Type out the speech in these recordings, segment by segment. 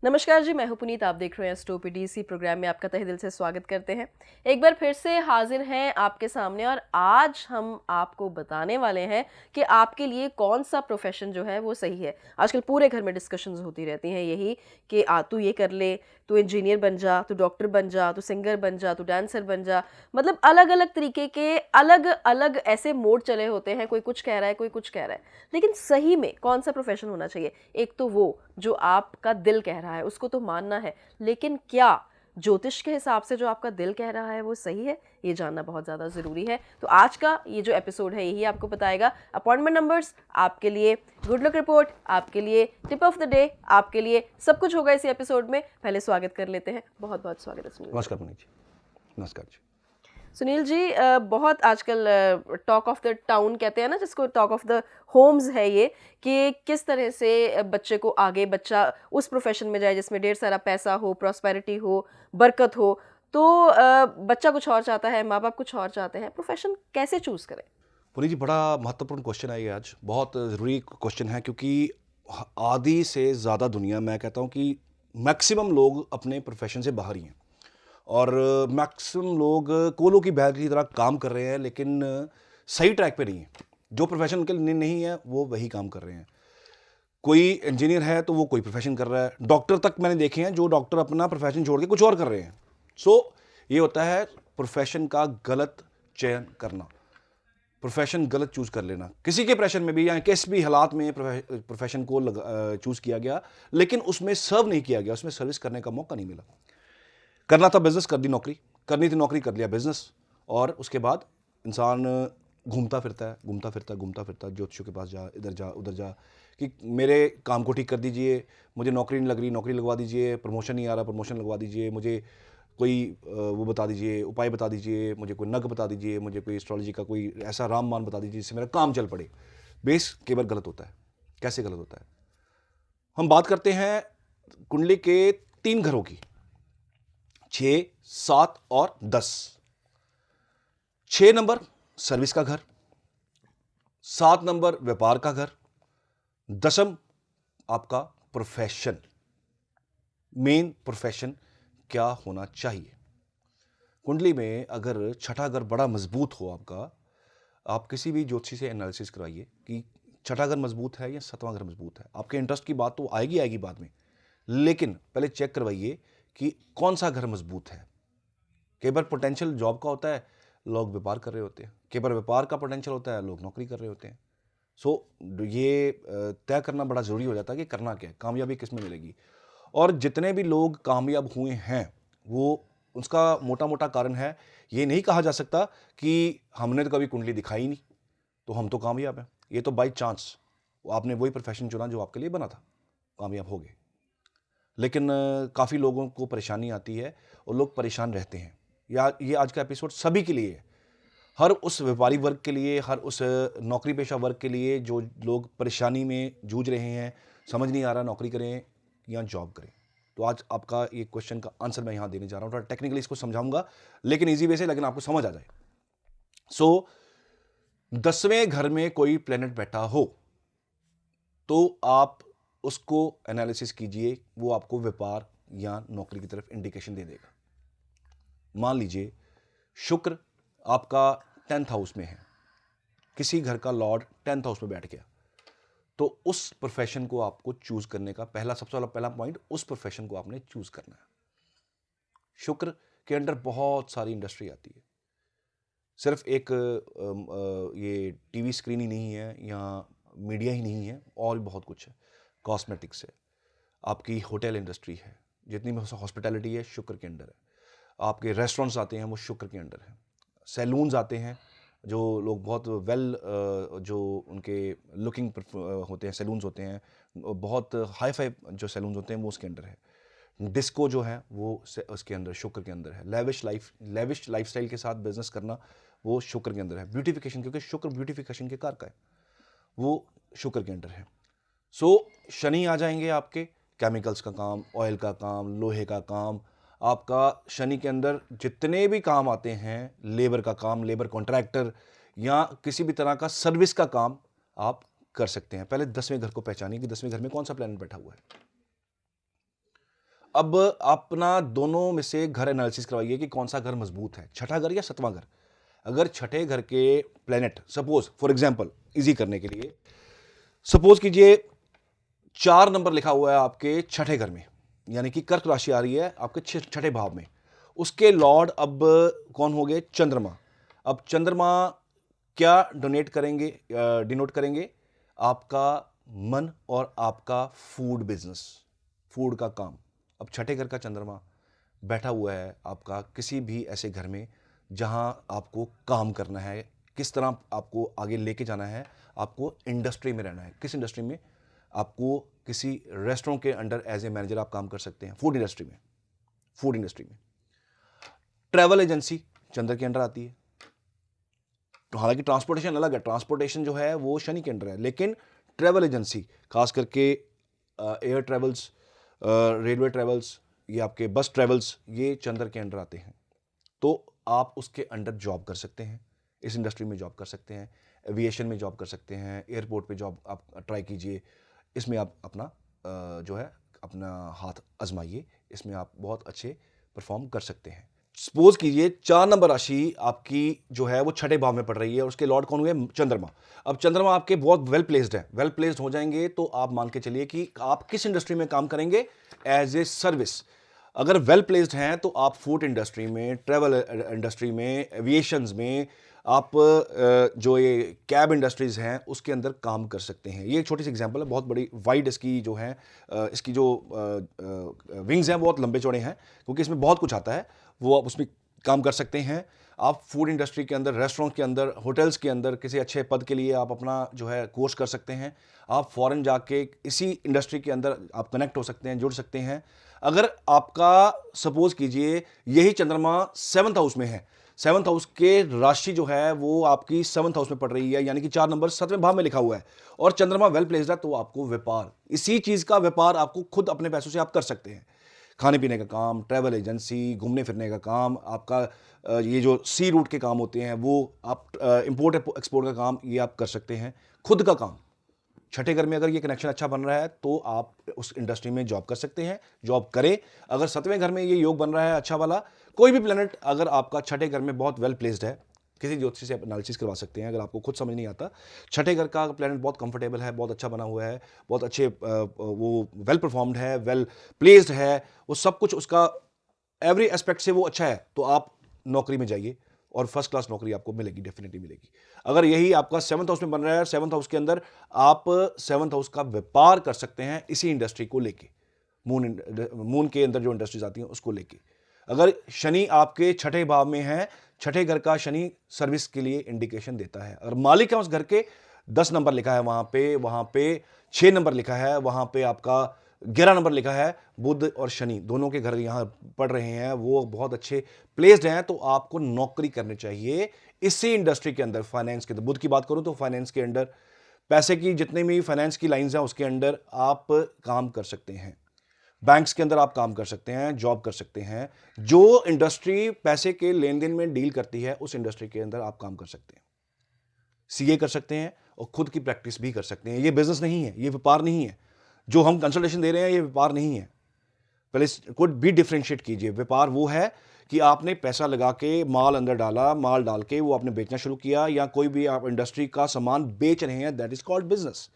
नमस्कार जी, मैं हूं पुनीत। आप देख रहे हैं स्टोपीडी। इसी प्रोग्राम में आपका तहे दिल से स्वागत करते हैं। एक बार फिर से हाजिर हैं आपके सामने और आज हम आपको बताने वाले हैं कि आपके लिए कौन सा प्रोफेशन जो है वो सही है। आजकल पूरे घर में डिस्कशंस होती रहती हैं यही कि तू ये कर ले, तू इंजीनियर बन जा, तू डॉक्टर बन जा, तू सिंगर बन जा, तू डांसर बन जा। मतलब अलग अलग तरीके के अलग अलग ऐसे मोड चले होते हैं। कोई कुछ कह रहा है, कोई कुछ कह रहा है, लेकिन सही में कौन सा प्रोफेशन होना चाहिए? एक तो वो जो आपका दिल कह रहा है उसको तो मानना है, लेकिन क्या ज्योतिष के हिसाब से जो आपका दिल कह रहा है वो सही है, ये जानना बहुत ज़्यादा ज़रूरी है। तो आज का ये जो एपिसोड है यही आपको बताएगा। अपॉइंटमेंट नंबर्स आपके लिए, गुड लक रिपोर्ट आपके लिए, टिप ऑफ द डे आपके लिए, सब कुछ होगा इसी एपिसोड में। पहले स्वागत कर लेते हैं। बहुत बहुत स्वागत है सुनील जी। नमस्कार पुनीत जी। नमस्कार जी। सुनील जी, बहुत आजकल टॉक ऑफ द टाउन कहते हैं ना जिसको, टॉक ऑफ द होम्स है ये, कि किस तरह से बच्चे को आगे बच्चा उस प्रोफेशन में जाए जिसमें ढेर सारा पैसा हो, प्रॉस्पेरिटी हो, बरकत हो। तो बच्चा कुछ और चाहता है, माँ बाप कुछ और चाहते हैं, प्रोफेशन कैसे चूज करें? पुनीत जी, बड़ा महत्वपूर्ण क्वेश्चन है ये, आज बहुत ज़रूरी क्वेश्चन है, क्योंकि आधी से ज़्यादा दुनिया, मैं कहता हूँ कि मैक्सिमम लोग अपने प्रोफेशन से बाहर ही हैं। और मैक्सिमम लोग कोलों की बैल की तरह काम कर रहे हैं, लेकिन सही ट्रैक पे नहीं है। जो प्रोफेशन उनके लिए नहीं है वो वही काम कर रहे हैं। कोई इंजीनियर है तो वो कोई प्रोफेशन कर रहा है, डॉक्टर तक मैंने देखे हैं जो डॉक्टर अपना प्रोफेशन छोड़ के कुछ और कर रहे हैं। सो ये होता है प्रोफेशन का गलत चयन करना, प्रोफेशन गलत चूज कर लेना। किसी के प्रेशर में भी या किस भी हालात में प्रोफेशन को चूज किया गया, लेकिन उसमें सर्व नहीं किया गया, उसमें सर्विस करने का मौका नहीं मिला। करना था बिजनेस, कर दी नौकरी, करनी थी नौकरी, कर लिया बिजनेस। और उसके बाद इंसान घूमता फिरता है, घूमता फिरता ज्योतिषियों के पास जा, इधर जा उधर जा, कि मेरे काम को ठीक कर दीजिए, मुझे नौकरी नहीं लग रही, नौकरी लगवा दीजिए, प्रमोशन नहीं आ रहा, प्रमोशन लगवा दीजिए, मुझे कोई वो बता दीजिए, उपाय बता दीजिए, मुझे कोई नग बता दीजिए, मुझे कोई एस्ट्रोलॉजी का कोई ऐसा रामबाण बता दीजिए जिससे मेरा काम चल पड़े। बेस केवल गलत होता है। कैसे गलत होता है? हम बात करते हैं कुंडली के 3 घरों की, 6, 7 और 10। 6 नंबर सर्विस का घर, 7 नंबर व्यापार का घर, 10म आपका प्रोफेशन। मेन प्रोफेशन क्या होना चाहिए? कुंडली में अगर छठा घर बड़ा मजबूत हो आपका, आप किसी भी ज्योतिषी से एनालिसिस कराइए कि छठा घर मजबूत है या 7वां घर मजबूत है। आपके इंटरेस्ट की बात तो आएगी बाद में, लेकिन पहले चेक करवाइए कि कौन सा घर मजबूत है। कई बार पोटेंशियल जॉब का होता है, लोग व्यापार कर रहे होते हैं। कई बार व्यापार का पोटेंशियल होता है, लोग नौकरी कर रहे होते हैं। सो ये तय करना बड़ा ज़रूरी हो जाता है कि करना क्या है, कामयाबी किस में मिलेगी। और जितने भी लोग कामयाब हुए हैं, वो उसका मोटा मोटा कारण है। ये नहीं कहा जा सकता कि हमने तो कभी कुंडली दिखाई नहीं तो हम तो कामयाब हैं। ये तो बाई चांस आपने वही प्रोफेशन चुना जो आपके लिए बना था, कामयाब हो गए। लेकिन काफ़ी लोगों को परेशानी आती है और लोग परेशान रहते हैं। या ये आज का एपिसोड सभी के लिए है, हर उस व्यापारी वर्ग के लिए, हर उस नौकरी पेशा वर्ग के लिए जो लोग परेशानी में जूझ रहे हैं, समझ नहीं आ रहा नौकरी करें या जॉब करें। तो आज आपका ये क्वेश्चन का आंसर मैं यहाँ देने जा रहा हूँ। थोड़ा टेक्निकली इसको समझाऊंगा, लेकिन ईजी वे से, लेकिन आपको समझ आ जाए। सो 10वें घर में कोई प्लेनेट बैठा हो तो आप उसको एनालिसिस कीजिए, वो आपको व्यापार या नौकरी की तरफ इंडिकेशन दे देगा। मान लीजिए शुक्र आपका 10th हाउस में है, किसी घर का लॉर्ड 10th हाउस में बैठ गया, तो उस प्रोफेशन को आपको चूज करने का सबसे पहला पॉइंट, उस प्रोफेशन को आपने चूज करना है। शुक्र के अंडर बहुत सारी इंडस्ट्री आती है। सिर्फ एक ये टीवी स्क्रीन ही नहीं है या मीडिया ही नहीं है, और भी बहुत कुछ है। कॉस्मेटिक्स है, आपकी होटल इंडस्ट्री है, जितनी भी हॉस्पिटैलिटी है शुक्र के अंडर है। आपके रेस्टोरेंट्स आते हैं, वो शुक्र के अंडर है। सैलून्स आते हैं, जो लोग बहुत जो उनके लुकिंग होते हैं, सैलून्स होते हैं, बहुत हाई फाई जो सैलून्स होते हैं वो उसके अंडर है। डिस्को जो है वो उसके अंदर, शुक्र के अंदर है। लेविश लाइफस्टाइल के साथ बिजनेस करना, वो शुक्र के अंदर है। ब्यूटिफिकेशन, क्योंकि शुक्र ब्यूटिफिकेशन के कारक है, वो शुक्र के अंडर है। सो शनि आ जाएंगे आपके, केमिकल्स का काम, ऑयल का काम, लोहे का काम। आपका शनि के अंदर जितने भी काम आते हैं, लेबर का काम, लेबर कॉन्ट्रैक्टर या किसी भी तरह का सर्विस का काम आप कर सकते हैं। पहले 10वें घर को पहचानिए कि 10वें घर में कौन सा प्लैनेट बैठा हुआ है। अब अपना दोनों में से घर एनालिसिस करवाइए कि कौन सा घर मजबूत है, छठा घर या सतवां घर। अगर छठे घर के planet, suppose for example easy करने के लिए, सपोज कीजिए 4 नंबर लिखा हुआ है आपके छठे घर में, यानी कि कर्क राशि आ रही है आपके छठे भाव में, उसके लॉर्ड अब कौन हो गए? चंद्रमा। अब चंद्रमा क्या डोनेट करेंगे, डिनोट करेंगे? आपका मन और आपका फूड बिजनेस, फूड का काम। अब छठे घर का चंद्रमा बैठा हुआ है आपका किसी भी ऐसे घर में जहां आपको काम करना है, किस तरह आपको आगे लेके जाना है, आपको इंडस्ट्री में रहना है। किस इंडस्ट्री में? आपको किसी रेस्टोरेंट के अंडर एज ए मैनेजर आप काम कर सकते हैं, फूड इंडस्ट्री में, फूड इंडस्ट्री में। ट्रैवल एजेंसी चंद्र के अंडर आती है। तो हालांकि ट्रांसपोर्टेशन अलग है, ट्रांसपोर्टेशन जो है वो शनि के अंडर है, लेकिन ट्रैवल एजेंसी खास करके एयर ट्रैवल्स, रेलवे ट्रैवल्स, ये आपके बस ट्रैवल्स, ये चंद्र के अंडर आते हैं। तो आप उसके अंडर जॉब कर सकते हैं, इस इंडस्ट्री में जॉब कर सकते हैं, एविएशन में जॉब कर सकते हैं, एयरपोर्ट पे जॉब आप ट्राई कीजिए। इसमें आप अपना जो है अपना हाथ आजमाइए, इसमें आप बहुत अच्छे परफॉर्म कर सकते हैं। सपोज कीजिए 4 नंबर राशि आपकी जो है वो छठे भाव में पड़ रही है, उसके लॉर्ड कौन हुए? चंद्रमा। अब चंद्रमा आपके बहुत वेल प्लेस्ड है, वेल प्लेस्ड हो जाएंगे तो आप मान के चलिए कि आप किस इंडस्ट्री में काम करेंगे? As a service. अगर वेल प्लेस्ड हैं तो आप फूड इंडस्ट्री में, ट्रैवल इंडस्ट्री में, एविएशंस में, आप जो ये कैब इंडस्ट्रीज हैं उसके अंदर काम कर सकते हैं। ये एक छोटी सी एग्जांपल है, बहुत बड़ी वाइड इसकी जो है इसकी जो विंग्स हैं बहुत लंबे चौड़े हैं, क्योंकि इसमें बहुत कुछ आता है, वो आप उसमें काम कर सकते हैं। आप फूड इंडस्ट्री के अंदर, रेस्टोरेंट के अंदर, होटल्स के अंदर किसी अच्छे पद के लिए आप अपना जो है कोर्स कर सकते हैं। आप फॉरेन जाके इसी इंडस्ट्री के अंदर आप कनेक्ट हो सकते हैं, जुड़ सकते हैं। अगर आपका सपोज कीजिए यही चंद्रमा 7th हाउस में है, 7th हाउस के राशि जो है वो आपकी 7th हाउस में पड़ रही है, यानी कि 4 नंबर 7वें भाव में लिखा हुआ है, और चंद्रमा वेल प्लेस्ड है, तो आपको व्यापार, इसी चीज का व्यापार आपको खुद अपने पैसों से आप कर सकते हैं। खाने पीने का काम, ट्रैवल एजेंसी, घूमने फिरने का काम, आपका ये जो सी रूट के काम होते हैं वो आप, इंपोर्ट एक्सपोर्ट का काम, ये आप कर सकते हैं, खुद का काम। छठे घर में अगर ये कनेक्शन अच्छा बन रहा है तो आप उस इंडस्ट्री में जॉब कर सकते हैं, जॉब करें। अगर 7वें घर में ये योग बन रहा है अच्छा वाला, कोई भी प्लेनेट अगर आपका छठे घर में बहुत वेल प्लेस्ड है, किसी ज्योतिषी से एनालिसिस करवा सकते हैं अगर आपको खुद समझ नहीं आता। छठे घर का प्लेनेट बहुत कंफर्टेबल है, बहुत अच्छा बना हुआ है, बहुत अच्छे वो वेल परफॉर्म्ड है, वेल प्लेस्ड है, वो सब कुछ उसका एवरी एस्पेक्ट से वो अच्छा है, तो आप नौकरी में जाइए और फर्स्ट क्लास नौकरी आपको मिलेगी, डेफिनेटली मिलेगी। अगर यही आपका 7th हाउस में बन रहा है, 7th हाउस के अंदर आप 7th हाउस का व्यापार कर सकते हैं इसी इंडस्ट्री को लेके, मून के अंदर जो इंडस्ट्रीज आती हैं उसको लेके। अगर शनि आपके छठे भाव में है, छठे घर का शनि सर्विस के लिए इंडिकेशन देता है। अगर मालिक है उस घर के, 10 नंबर लिखा है वहां पे 6 नंबर लिखा है, वहां पे आपका 11 नंबर लिखा है, बुध और शनि दोनों के घर यहां पढ़ रहे हैं, वो बहुत अच्छे प्लेस्ड हैं, तो आपको नौकरी करनी चाहिए इसी इंडस्ट्री के अंदर। फाइनेंस के अंदर बुध की बात करूं तो फाइनेंस के अंडर, पैसे की जितने भी फाइनेंस की लाइंस हैं उसके अंडर आप काम कर सकते हैं। बैंक्स के अंदर आप काम कर सकते हैं, जॉब कर सकते हैं। जो इंडस्ट्री पैसे के लेन देन में डील करती है उस इंडस्ट्री के अंदर आप काम कर सकते हैं, सीए कर सकते हैं और खुद की प्रैक्टिस भी कर सकते हैं। ये बिजनेस नहीं है, ये व्यापार नहीं है। जो हम कंसल्टेशन दे रहे हैं ये व्यापार नहीं है, पहले कुछ भी डिफ्रेंशिएट कीजिए। व्यापार वो है कि आपने पैसा लगा के माल अंदर डाला, माल डाल के वो आपने बेचना शुरू किया, या कोई भी आप इंडस्ट्री का सामान बेच रहे हैं, दैट इज कॉल्ड बिजनेस।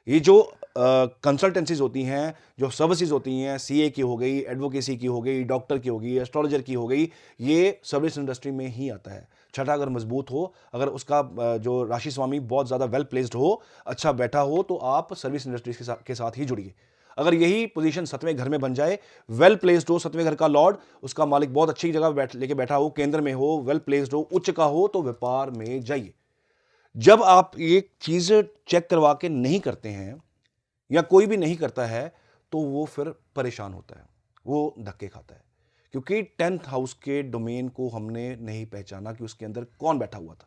ये जो कंसल्टेंसीज होती हैं, जो सर्विसेज होती हैं, सीए की हो गई, एडवोकेसी की हो गई, डॉक्टर की हो गई, एस्ट्रोलॉजर की हो गई, ये सर्विस इंडस्ट्री में ही आता है। छठा अगर मजबूत हो, अगर उसका जो राशि स्वामी बहुत ज़्यादा वेल प्लेस्ड हो, अच्छा बैठा हो, तो आप सर्विस इंडस्ट्री के साथ ही जुड़िए। अगर यही पोजीशन 7वें घर में बन जाए, वेल प्लेस्ड हो, 7वें घर का लॉर्ड, उसका मालिक बहुत अच्छी जगह लेके बैठा हो, केंद्र में हो, वेल प्लेस्ड हो, उच्च का हो, तो व्यापार में जाइए। जब आप ये चीज चेक करवा के नहीं करते हैं या कोई भी नहीं करता है तो वो फिर परेशान होता है, वो धक्के खाता है, क्योंकि 10th हाउस के डोमेन को हमने नहीं पहचाना कि उसके अंदर कौन बैठा हुआ था,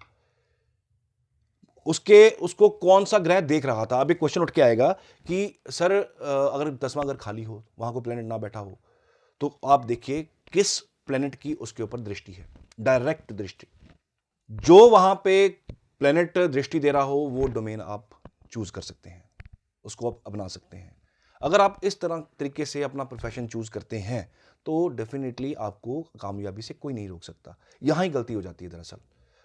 उसको कौन सा ग्रह देख रहा था। अब एक क्वेश्चन उठ के आएगा कि सर अगर 10वां घर खाली हो, वहां कोई प्लेनेट ना बैठा हो, तो आप देखिए किस प्लेनेट की उसके ऊपर दृष्टि है, डायरेक्ट दृष्टि। जो वहां पे प्लेनेट दृष्टि दे रहा हो वो डोमेन आप चूज कर सकते हैं, उसको आप अपना सकते हैं। अगर आप इस तरह तरीके से अपना प्रोफेशन चूज़ करते हैं तो डेफिनेटली आपको कामयाबी से कोई नहीं रोक सकता। यहाँ ही गलती हो जाती है दरअसल।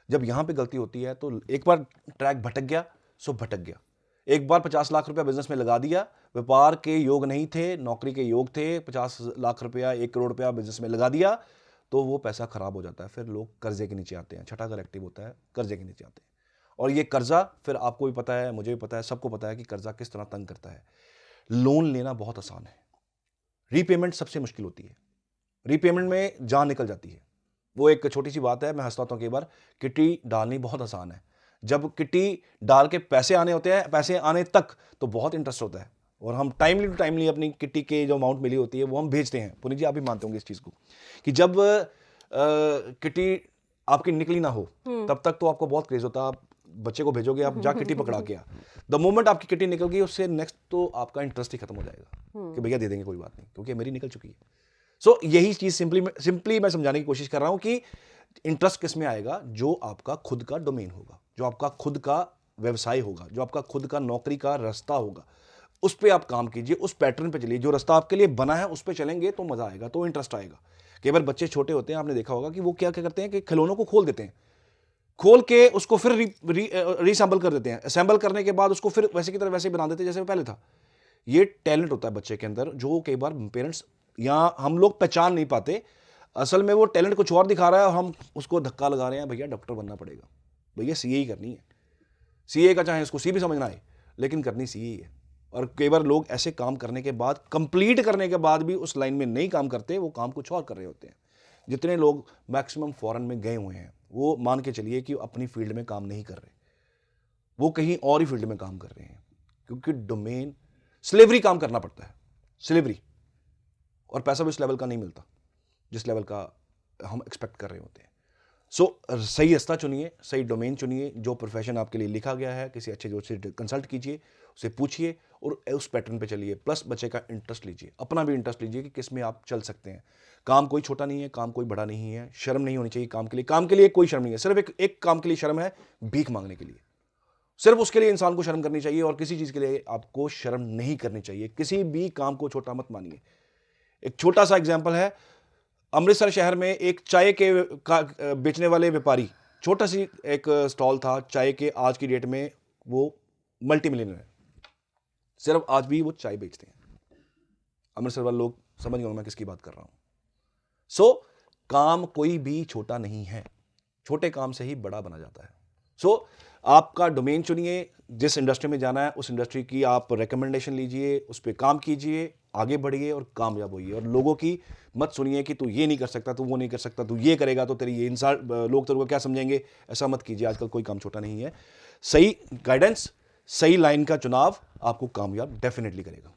जब यहाँ पे गलती होती है तो एक बार ट्रैक भटक गया सो भटक गया। एक बार 50 लाख रुपया बिजनेस में लगा दिया, व्यापार के योग नहीं थे, नौकरी के योग थे, 50 लाख रुपया 1 करोड़ रुपया बिजनेस में लगा दिया तो वो पैसा खराब हो जाता है। फिर लोग कर्जे के नीचे आते हैं। छठा अगर एक्टिव होता है कर्जे के नीचे आते हैं। और ये कर्जा फिर आपको भी पता है, मुझे भी पता है, सबको पता है कि कर्जा किस तरह तंग करता है। लोन लेना बहुत आसान है, रीपेमेंट सबसे मुश्किल होती है। रीपेमेंट में जान निकल जाती है। वो एक छोटी सी बात है, मैं हंसता हूँ कई बार, किटी डालनी बहुत आसान है। जब किटी डाल के पैसे आने होते हैं, पैसे आने तक तो बहुत इंटरेस्ट होता है और हम टाइमली टू टाइमली अपनी किटी के जो अमाउंट मिली होती है वो हम भेजते हैं। पुनीत जी आप भी मानते होंगे इस चीज़ को कि जब किटी आपकी निकली ना हो तब तक तो आपको बहुत क्रेज होता है। आप बच्चे को भेजोगे, आप जा किटी पकड़ा के आ, द मोमेंट आपकी किटी निकल गई उससे नेक्स्ट तो आपका इंटरेस्ट ही खत्म हो जाएगा कि भैया दे देंगे कोई बात नहीं, क्योंकि मेरी निकल चुकी है। सो यही चीज़ सिंपली मैं समझाने की कोशिश कर रहा हूं कि इंटरेस्ट किस में आएगा, जो आपका खुद का डोमेन होगा, जो आपका खुद का व्यवसाय होगा, जो आपका खुद का नौकरी का रास्ता होगा, उस पर आप काम कीजिए, उस पैटर्न पे चलिए। जो रास्ता आपके लिए बना है उस पर चलेंगे तो मजा आएगा, तो इंटरेस्ट आएगा। कई बार बच्चे छोटे होते हैं, आपने देखा होगा कि वो क्या क्या करते हैं कि खिलौनों को खोल देते हैं, खोल के उसको फिर रीअसेंबल कर देते हैं। असेंबल करने के बाद उसको फिर वैसे की तरह वैसे बना देते हैं जैसे वो पहले था। ये टैलेंट होता है बच्चे के अंदर, जो कई बार पेरेंट्स या हम लोग पहचान नहीं पाते। असल में वो टैलेंट कुछ और दिखा रहा है और हम उसको धक्का लगा रहे हैं, भैया डॉक्टर बनना पड़ेगा, भैया सीए ही करनी है। सीए का चाहे उसको सी भी समझना है लेकिन करनी सीए ही है। और कई बार लोग ऐसे काम करने के बाद, कंप्लीट करने के बाद भी उस लाइन में नहीं काम करते, वो काम कुछ और कर रहे होते हैं। जितने लोग मैक्सिमम फॉरेन में गए हुए हैं वो मान के चलिए कि अपनी फील्ड में काम नहीं कर रहे, वो कहीं और ही फील्ड में काम कर रहे हैं, क्योंकि डोमेन स्लेवरी काम करना पड़ता है, स्लेवरी, और पैसा भी उस लेवल का नहीं मिलता जिस लेवल का हम एक्सपेक्ट कर रहे होते हैं। सो सही रास्ता चुनिए, सही डोमेन चुनिए, जो प्रोफेशन आपके लिए लिखा गया है किसी अच्छे दोस्त से कंसल्ट कीजिए, उसे पूछिए और उस पैटर्न पे चलिए। प्लस बच्चे का इंटरेस्ट लीजिए, अपना भी इंटरेस्ट लीजिए कि किस में आप चल सकते हैं। काम कोई छोटा नहीं है, काम कोई बड़ा नहीं है, शर्म नहीं होनी चाहिए काम के लिए। काम के लिए कोई शर्म नहीं है, सिर्फ एक काम के लिए शर्म है, भीख मांगने के लिए। सिर्फ उसके लिए इंसान को शर्म करनी चाहिए और किसी चीज़ के लिए आपको शर्म नहीं करनी चाहिए। किसी भी काम को छोटा मत मानिए। एक छोटा सा एग्जाम्पल है, अमृतसर शहर में एक चाय के बेचने वाले व्यापारी, छोटा सी एक स्टॉल था चाय के, आज की डेट में वो मल्टी मिलियनर है। सिर्फ आज भी वो चाय बेचते हैं। अमृतसर वाले लोग समझ गए मैं किसकी बात कर रहा हूं। सो काम कोई भी छोटा नहीं है, छोटे काम से ही बड़ा बना जाता है। सो आपका डोमेन चुनिए, जिस इंडस्ट्री में जाना है उस इंडस्ट्री की आप रिकमेंडेशन लीजिए, उस पर काम कीजिए, आगे बढ़िए और कामयाब होइए। और लोगों की मत सुनिए कि तू ये नहीं कर सकता, तू वो नहीं कर सकता, तू ये करेगा तो तेरी ये इंसान लोग तेरे को क्या समझेंगे, ऐसा मत कीजिए। आजकल कोई काम छोटा नहीं है। सही गाइडेंस, सही लाइन का चुनाव आपको कामयाब डेफिनेटली करेगा।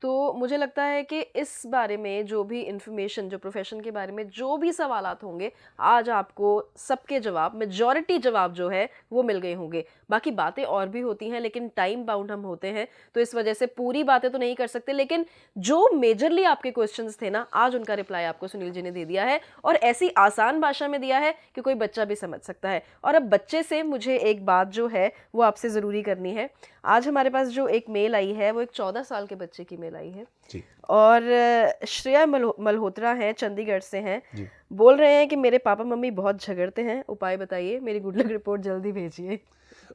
तो मुझे लगता है कि इस बारे में जो भी इन्फॉर्मेशन, जो प्रोफेशन के बारे में जो भी सवालात होंगे, आज आपको सबके जवाब, मेजॉरिटी जवाब जो है वो मिल गए होंगे। बाकी बातें और भी होती हैं लेकिन टाइम बाउंड हम होते हैं, तो इस वजह से पूरी बातें तो नहीं कर सकते, लेकिन जो मेजरली आपके क्वेश्चंस थे ना, आज उनका रिप्लाई आपको सुनील जी ने दे दिया है और ऐसी आसान भाषा में दिया है कि कोई बच्चा भी समझ सकता है। और अब बच्चे से मुझे एक बात जो है वो आपसे ज़रूरी करनी है। आज हमारे पास जो एक मेल आई है वो एक 14 साल के बच्चे की मेल आई है जी और श्रेया मल्होत्रा हैं, चंडीगढ़ से हैं। जी। बोल रहे हैं कि मेरे पापा मम्मी बहुत झगड़ते हैं, उपाय बताइए, मेरी गुड लक रिपोर्ट जल्दी भेजिए।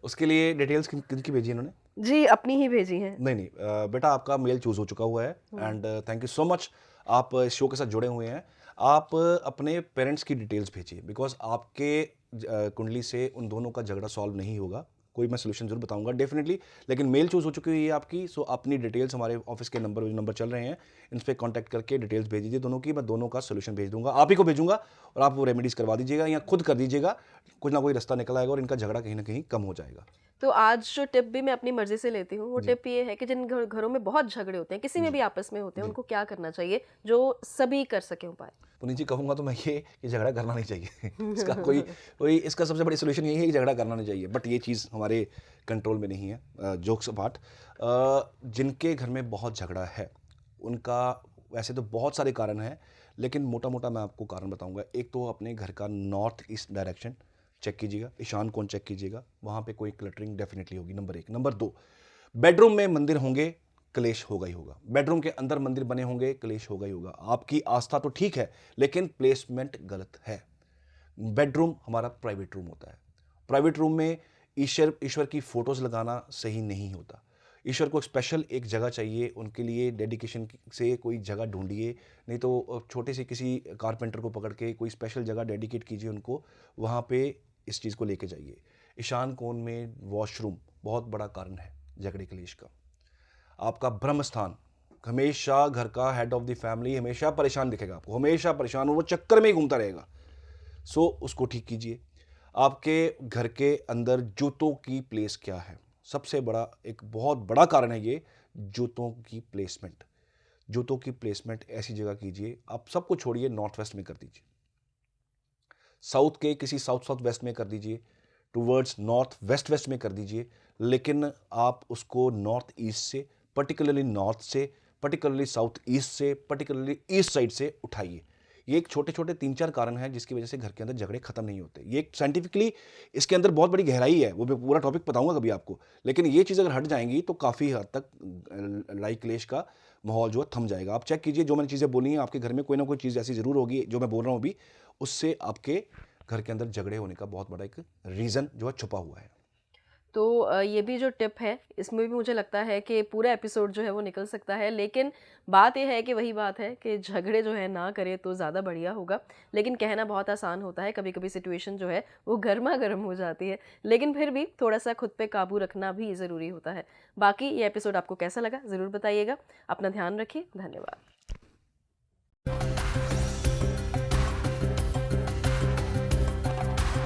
उसके लिए डिटेल्स किनकी भेजी इन्होंने? जी अपनी ही भेजी हैं। नहीं नहीं, बेटा आपका मेल चूज हो चुका हुआ है and thank you so much. आप इस शो के साथ जुड़े हुए हैं। आप अपने पेरेंट्स की डिटेल्स भेजिए, बिकॉज आपके कुंडली से उन दोनों का झगड़ा सॉल्व नहीं होगा। कोई मैं सोल्यूशन जरूर बताऊंगा डेफिनेटली, लेकिन मेल चूज हो चुकी हुई है आपकी। सो अपनी डिटेल्स हमारे ऑफिस के नंबर चल रहे हैं, इन पर कॉन्टैक्ट करके डिटेल्स भेज दीजिए दोनों की। मैं दोनों का सोल्यूशन भेज दूंगा, आप ही को भेजूंगा और आप वो रेमेडीज करवा दीजिएगा या खुद कर दीजिएगा। कुछ ना कोई रास्ता निकल आएगा और इनका झगड़ा कहीं ना कहीं कम हो जाएगा। तो आज जो टिप भी मैं अपनी मर्जी से लेती हूँ, वो जी। टिप ये है कि जिन घरों में बहुत झगड़े होते हैं, किसी में भी आपस में होते हैं, उनको क्या करना चाहिए जो सभी कर सके उपाय? पुनीत जी कहूँगा तो मैं ये कि झगड़ा करना नहीं चाहिए। इसका कोई इसका सबसे बड़ी सोल्यूशन यही है कि झगड़ा करना नहीं चाहिए, बट ये चीज़ हमारे कंट्रोल में नहीं है। जोक्स अपार्ट, जिनके घर में बहुत झगड़ा है उनका वैसे तो बहुत सारे कारण हैं, लेकिन मोटा मोटा मैं आपको कारण बताऊंगा। एक तो अपने घर का नॉर्थ ईस्ट डायरेक्शन चेक कीजिएगा, ईशान कोण चेक कीजिएगा, वहाँ पे कोई क्लटरिंग डेफिनेटली होगी, नंबर 1। नंबर 2, बेडरूम में मंदिर होंगे क्लेश होगा ही होगा। बेडरूम के अंदर मंदिर बने होंगे, क्लेश होगा ही होगा। आपकी आस्था तो ठीक है, लेकिन प्लेसमेंट गलत है। बेडरूम हमारा प्राइवेट रूम होता है। प्राइवेट रूम में ईश्वर की फोटोज लगाना सही नहीं होता। ईश्वर को स्पेशल एक जगह चाहिए, उनके लिए डेडिकेशन से कोई जगह ढूंढिए, नहीं तो छोटे से किसी कारपेंटर को पकड़ के कोई स्पेशल जगह डेडिकेट कीजिए उनको, वहाँ पे इस चीज़ को लेके जाइए। ईशान कोण में वॉशरूम बहुत बड़ा कारण है झगड़े क्लेश का। आपका ब्रह्म स्थान, हमेशा घर का हेड ऑफ द फैमिली हमेशा परेशान दिखेगा आपको, हमेशा परेशान, वो चक्कर में ही घूमता रहेगा। सो उसको ठीक कीजिए। आपके घर के अंदर जूतों की प्लेस क्या है, सबसे बड़ा एक बहुत बड़ा कारण है ये, जूतों की प्लेसमेंट। जूतों की प्लेसमेंट ऐसी जगह कीजिए, आप सबको छोड़िए, नॉर्थ वेस्ट में कर दीजिए, साउथ के किसी साउथ साउथ वेस्ट में कर दीजिए, टूवर्ड्स नॉर्थ वेस्ट वेस्ट में कर दीजिए, लेकिन आप उसको नॉर्थ ईस्ट से, पर्टिकुलरली नॉर्थ से, पर्टिकुलरली साउथ ईस्ट से, पर्टिकुलरली ईस्ट साइड से उठाइए। ये एक छोटे छोटे 3-4 कारण हैं जिसकी वजह से घर के अंदर झगड़े खत्म नहीं होते। ये एक साइंटिफिकली इसके अंदर बहुत बड़ी गहराई है, वो मैं पूरा टॉपिक बताऊंगा कभी आपको, लेकिन ये चीज़ अगर हट जाएंगी तो काफ़ी हद तक लड़ाई क्लेश का माहौल जो है थम जाएगा। आप चेक कीजिए, जो मैंने चीज़ें बोली हैं, आपके घर में कोई ना कोई चीज़ ऐसी ज़रूर होगी जो मैं बोल रहा हूँ अभी, उससे आपके घर के अंदर झगड़े होने का बहुत बड़ा एक रीज़न जो है छुपा हुआ है। तो ये भी जो टिप है, इसमें भी मुझे लगता है कि पूरा एपिसोड जो है वो निकल सकता है, लेकिन बात ये है कि वही बात है कि झगड़े जो है ना करें तो ज़्यादा बढ़िया होगा। लेकिन कहना बहुत आसान होता है, कभी कभी सिचुएशन जो है वो गर्मा गर्म हो जाती है, लेकिन फिर भी थोड़ा सा खुद पे काबू रखना भी ज़रूरी होता है। बाकी ये एपिसोड आपको कैसा लगा ज़रूर बताइएगा। अपना ध्यान रखिए, धन्यवाद।